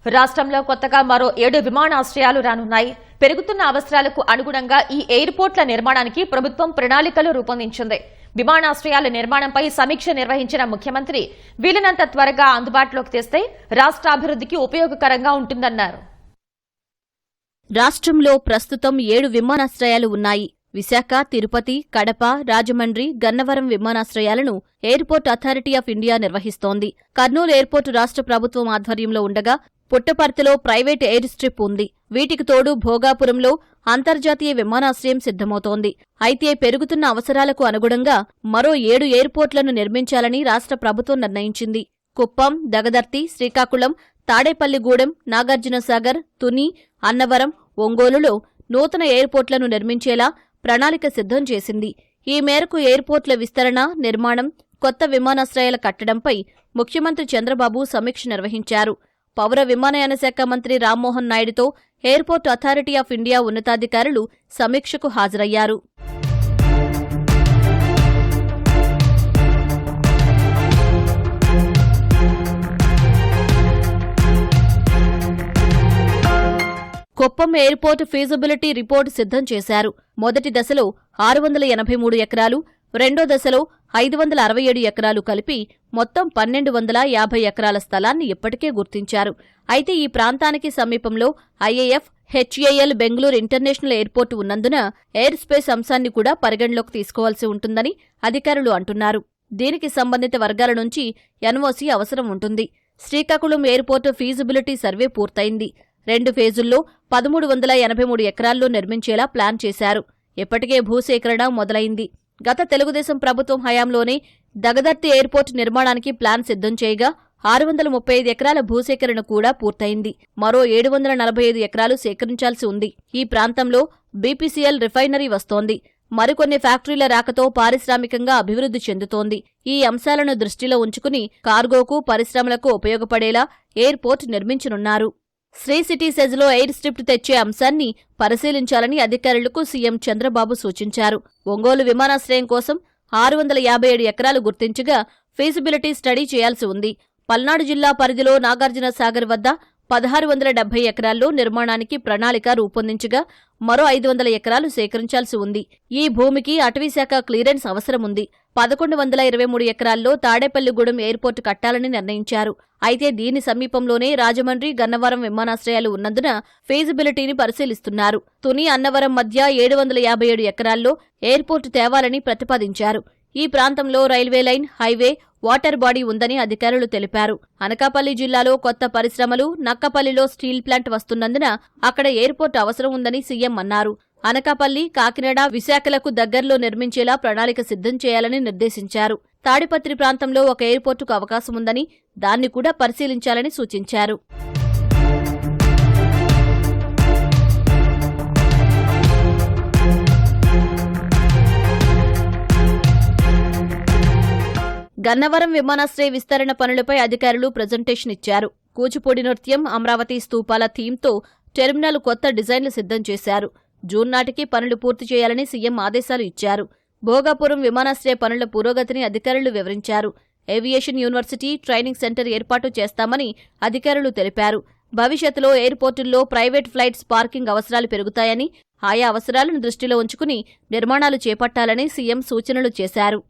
రాష్ట్రంలో కొత్తగా మరో 7 విమానాశ్రయాలు రానున్నాయి. పెరుగుతున్న అవసరాలకు అనుగుణంగా ఈ ఎయిర్పోర్ట్ల నిర్మాణానికి ప్రభుత్వం ప్రణాళికలు రూపొందించింది. విమానాశ్రయాల నిర్మాణంపై సమీక్ష నిర్వహించిన ముఖ్యమంత్రి వీలైనంత త్వరగా అందుబాటులోకి తెస్తే రాష్ట్రాభివృద్ధికి ఉపయోగకరంగా ఉంటుందన్నారు. రాష్ట్రంలో ప్రస్తుతం 7 విమానాశ్రయాలు ఉన్నాయి. విశాఖ, తిరుపతి, కడప, రాజమండ్రి, గన్నవరం విమానాశ్రయాలను ఎయిర్పోర్ట్ అథారిటీ ఆఫ్ ఇండియా నిర్వహిస్తోంది. కర్నూలు ఎయిర్పోర్టు రాష్ట్ర ప్రభుత్వం ఆధ్వర్యంలో ఉండగా పుట్టపర్తిలో ప్రైవేట్ ఎయిర్ స్ట్రిప్ ఉంది. వీటికి తోడు భోగాపురంలో అంతర్జాతీయ విమానాశ్రయం సిద్ధమవుతోంది. అయితే పెరుగుతున్న అవసరాలకు అనుగుణంగా మరో 7 ఎయిర్పోర్ట్లను నిర్మించాలని రాష్ట్ర ప్రభుత్వం నిర్ణయించింది. కుప్పం, దగదర్తి, శ్రీకాకుళం, తాడేపల్లిగూడెం, నాగార్జునసాగర్, తుని, అన్నవరం, ఒంగోలులో నూతన ఎయిర్పోర్ట్లను నిర్మించేలా ప్రణాళిక సిద్ధం చేసింది. ఈ మేరకు ఎయిర్పోర్ట్ల విస్తరణ, నిర్మాణం, కొత్త విమానాశ్రయాల కట్టడంపై ముఖ్యమంత్రి చంద్రబాబు సమీక్ష నిర్వహించారు. పౌర విమానయాన శాఖ మంత్రి రామ్మోహన్ నాయుడుతో ఎయిర్పోర్ట్ అథారిటీ ఆఫ్ ఇండియా ఉన్నతాధికారులు సమీక్షకు హాజరయ్యారు. కుప్పం ఎయిర్పోర్ట్ ఫీజిబిలిటీ రిపోర్టు సిద్ధం చేశారు. మొదటి దశలో 683 ఎకరాలు, రెండో దశలో 567 ఎకరాలు కలిపి మొత్తం 1250 ఎకరాల స్థలాన్ని ఇప్పటికే గుర్తించారు. అయితే ఈ ప్రాంతానికి సమీపంలో IAF, HAL Bengaluru international airport ఉన్నందున ఎయిర్ స్పేస్ అంశాన్ని కూడా పరిగణలోకి తీసుకోవాల్సి ఉంటుందని అధికారులు అంటున్నారు. దీనికి సంబంధిత వర్గాల నుంచి ఎన్ఓసీ అవసరం ఉంటుంది. శ్రీకాకుళం ఎయిర్పోర్టు ఫీజిబిలిటీ సర్వే పూర్తయింది. 2 ఫేజుల్లో 1383 ఎకరాల్లో నిర్మించేలా ప్లాన్ చేశారు. ఇప్పటికే భూసేకరణ మొదలైంది. గత తెలుగుదేశం ప్రభుత్వం హయాంలోనే దగదర్తి ఎయిర్పోర్టు నిర్మాణానికి ప్లాన్ సిద్ధం చేయగా 635 ఎకరాల భూసేకరణ కూడా పూర్తయింది. మరో 745 ఎకరాలు సేకరించాల్సి ఉంది. ఈ ప్రాంతంలో బీపీసీఎల్ రిఫైనరీ వస్తోంది. మరికొన్ని ఫ్యాక్టరీల రాకతో పారిశ్రామికంగా అభివృద్ధి చెందుతోంది. ఈ అంశాలను దృష్టిలో ఉంచుకుని కార్గోకు, పరిశ్రమలకు ఉపయోగపడేలా ఎయిర్పోర్ట్ నిర్మించనున్నారు. శ్రీ సిటీ సెజ్లో ఎయిర్ స్ట్రిప్ తెచ్చే అంశాన్ని పరిశీలించాలని అధికారులకు సీఎం చంద్రబాబు సూచించారు. ఒంగోలు విమానాశ్రయం కోసం 657 ఎకరాలు గుర్తించగా ఫీజిబిలిటీ స్టడీ చేయాల్సి ఉంది. పల్నాడు జిల్లా పరిధిలో నాగార్జునసాగర్ వద్ద 1670 ఎకరాల్లో నిర్మాణానికి ప్రణాళిక రూపొందించగా మరో 500 ఎకరాలు సేకరించాల్సి ఉంది. ఈ భూమికి అటవీశాఖ క్లియరెన్స్ అవసరముంది. 1123 ఎకరాల్లో తాడేపల్లిగూడెం ఎయిర్పోర్టు కట్టాలని నిర్ణయించారు. అయితే దీని సమీపంలోనే రాజమండ్రి, గన్నవరం విమానాశ్రయాలు ఉన్నందున ఫీజిబిలిటీని పరిశీలిస్తున్నారు. తుని, అన్నవరం మధ్య 757 ఎకరాల్లో ఎయిర్పోర్టు తేవాలని ప్రతిపాదించారు. ఈ ప్రాంతంలో railway line, highway, water body ఉందని అధికారులు తెలిపారు. అనకాపల్లి జిల్లాలో కొత్త పరిశ్రమలు, నక్కపల్లిలో స్టీల్ ప్లాంట్ వస్తున్నందున అక్కడ ఎయిర్పోర్ట్ అవసరం ఉందని సీఎం అన్నారు. అనకాపల్లి, కాకినాడ, విశాఖలకు దగ్గరలో నిర్మించేలా ప్రణాళిక సిద్ధం చేయాలని నిర్దేశించారు. తాడిపత్రి ప్రాంతంలో ఒక ఎయిర్పోర్టుకు అవకాశముందని దాన్ని కూడా పరిశీలించాలని సూచించారు. గన్నవరం విమానాశ్రయ విస్తరణ పనులపై అధికారులు ప్రజెంటేషన్ ఇచ్చారు. కూచిపూడి నృత్యం, అమరావతి స్తూపాల థీమ్తో టెర్మినల్ కొత్త డిజైన్లు సిద్ధం చేశారు. జూన్ నాటికి పనులు పూర్తి చేయాలని సీఎం ఆదేశాలు ఇచ్చారు. భోగాపురం విమానాశ్రయ పనుల పురోగతిని అధికారులు వివరించారు. ఏవియేషన్ యూనివర్సిటీ, ట్రైనింగ్ సెంటర్ ఏర్పాటు చేస్తామని అధికారులు తెలిపారు. భవిష్యత్తులో ఎయిర్పోర్టుల్లో ప్రైవేట్ ఫ్లైట్స్ పార్కింగ్ అవసరాలు పెరుగుతాయని, ఆయా అవసరాలను దృష్టిలో ఉంచుకుని నిర్మాణాలు చేపట్టాలని సీఎం సూచనలు చేశారు.